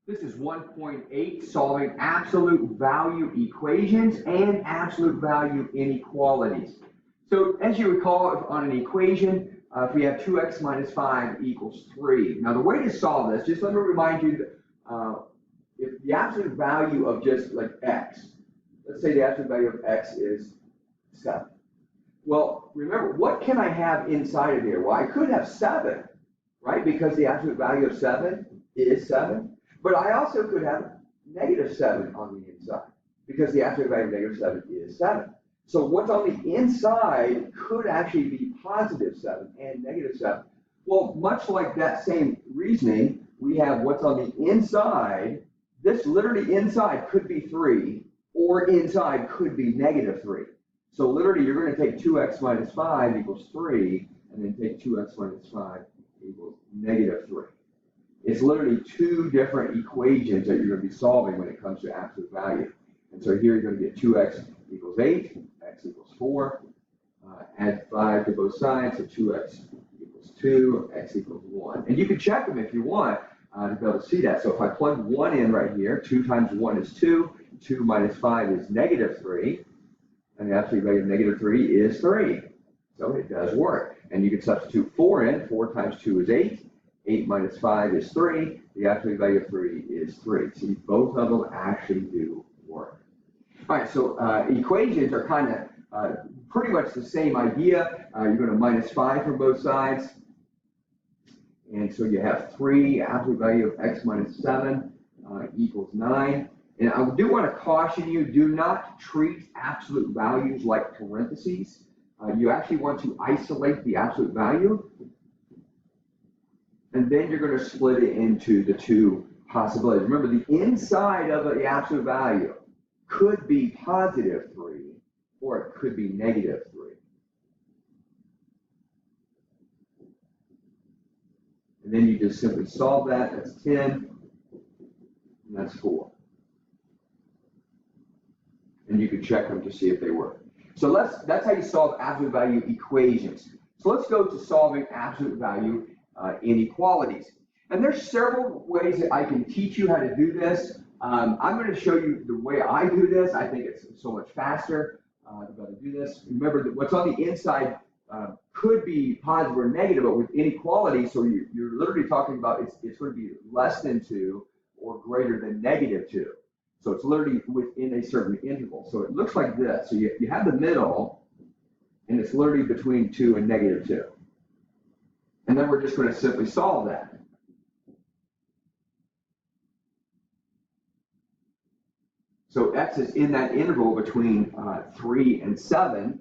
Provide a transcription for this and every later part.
This is 1.8, solving absolute value equations and absolute value inequalities. So as you recall, on an equation, if we have 2x minus 5 equals 3. Now the way to solve this, just let me remind you that if the absolute value of just like x, let's say the absolute value of x is 7. Well, remember, what can I have inside of here? Well, I could have 7, right? Because the absolute value of 7 is 7. But I also could have negative 7 on the inside because the absolute value of negative 7 is 7. So what's on the inside could actually be positive 7 and negative 7. Well, much like that same reasoning, we have what's on the inside. This literally inside could be 3 or inside could be negative 3. So literally you're going to take 2x minus 5 equals 3 and then take 2x minus 5 equals negative 3. It's literally two different equations that you're going to be solving when it comes to absolute value. And so here you're going to get 2x equals 8, x equals 4, add 5 to both sides, so 2x equals 2, x equals 1. And you can check them if you want to be able to see that. So if I plug 1 in right here, 2 times 1 is 2, 2 minus 5 is negative 3, and the absolute value of negative 3 is 3. So it does work. And you can substitute 4 in, 4 times 2 is 8. 8 minus 5 is 3. The absolute value of 3 is 3. See, both of them actually do work. All right, so equations are kind of pretty much the same idea. You're going to minus 5 from both sides. And so you have 3, absolute value of x minus 7 equals 9. And I do want to caution you, do not treat absolute values like parentheses. You actually want to isolate the absolute value. And then you're going to split it into the two possibilities. Remember, the inside of the absolute value could be positive 3, or it could be negative 3. And then you just simply solve that. That's 10, and that's 4. And you can check them to see if they work. So that's how you solve absolute value equations. So let's go to solving absolute value inequalities. And there's several ways that I can teach you how to do this. I'm going to show you the way I do this. I think it's so much faster to be able to do this. Remember that what's on the inside could be positive or negative, but with inequality, so you're literally talking about it's going to be less than 2 or greater than negative 2. So it's literally within a certain interval. So it looks like this. So you have the middle, and it's literally between 2 and negative 2. And then we're just going to simply solve that. So x is in that interval between 3 and 7.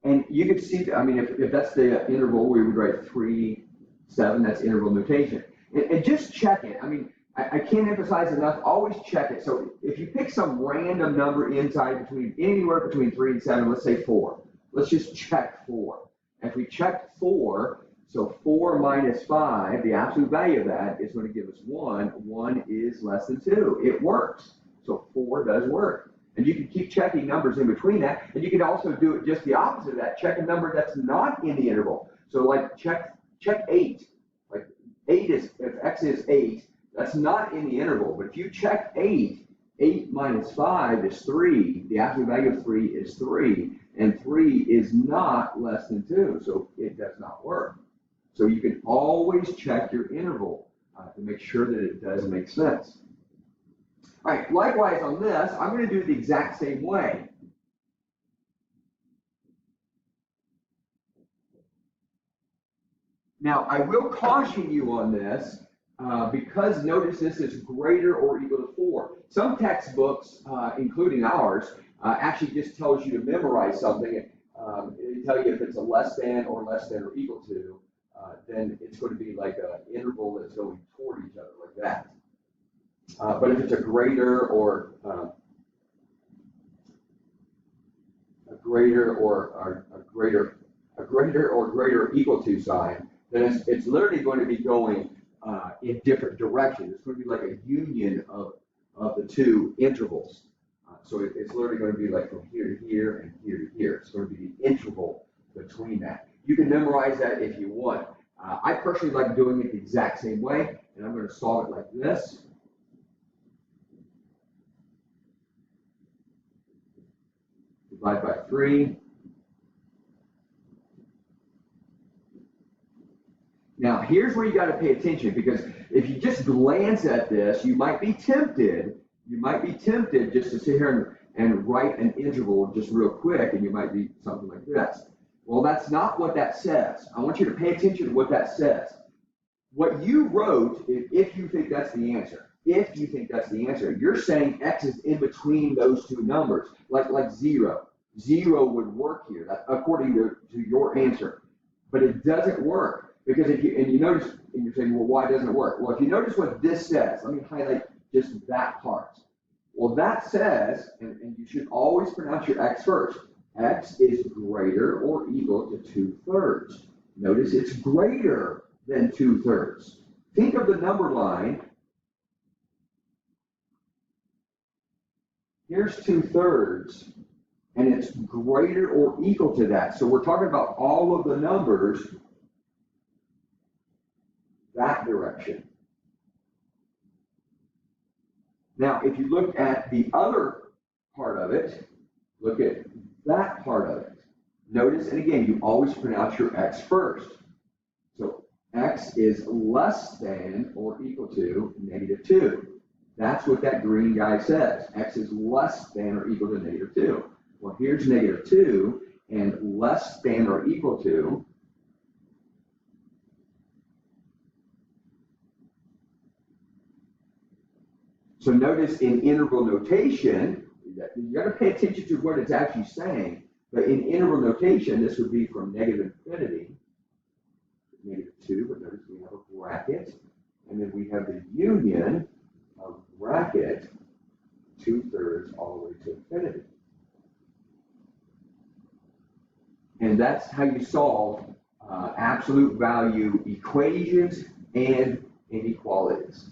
And you can see, I mean, if that's the interval, we would write 3, 7, that's interval notation. And just check it. I mean, I can't emphasize enough, always check it. So if you pick some random number inside between anywhere between 3 and 7, let's say 4. Let's just check 4. If we check 4, so 4 minus 5, the absolute value of that is going to give us 1. 1 is less than 2. It works. So 4 does work. And you can keep checking numbers in between that. And you can also do it just the opposite of that. Check a number that's not in the interval. So like check 8. Like 8 is, if x is 8, that's not in the interval. But if you check 8, 8 minus 5 is 3. The absolute value of 3 is 3. And 3 is not less than 2. So it does not work. So you can always check your interval to make sure that it does make sense. All right, likewise on this, I'm going to do it the exact same way. Now, I will caution you on this because notice this is greater or equal to 4. Some textbooks, including ours, actually just tells you to memorize something. They tell you if it's a less than or equal to, then it's going to be like an interval that's going toward each other like that. But if it's a greater or greater equal to sign, then it's literally going to be going in different directions. It's going to be like a union of the two intervals. So it's literally going to be like from here to here and here to here. It's going to be the interval between that. You can memorize that if you want. I personally like doing it the exact same way, and I'm going to solve it like this. divide by 3. Now, here's where you got to pay attention, because if you just glance at this, you might be tempted just to sit here and write an interval just real quick, and you might be something like this. Well, that's not what that says. I want you to pay attention to what that says. What you wrote, if you think that's the answer, you're saying x is in between those two numbers, like 0. 0 would work here, that, according to your answer. But it doesn't work. Because if you notice, and you're saying, well, why doesn't it work? Well, if you notice what this says, let me highlight just that part. Well, that says, and you should always pronounce your x first, x is greater or equal to 2/3. Notice it's greater than 2/3. Think of the number line. Here's 2/3, and it's greater or equal to that. So we're talking about all of the numbers that direction. Now, if you look at the other part of it, look at that part of it. Notice, and again, you always pronounce your x first. So x is less than or equal to -2. That's what that green guy says. X is less than or equal to -2. Well, here's -2, and less than or equal to. So notice in interval notation, you got to pay attention to what it's actually saying. But in interval notation, this would be from -infinity to -2. But notice we have a bracket, and then we have the union of bracket 2/3 all the way to infinity. And that's how you solve absolute value equations and inequalities.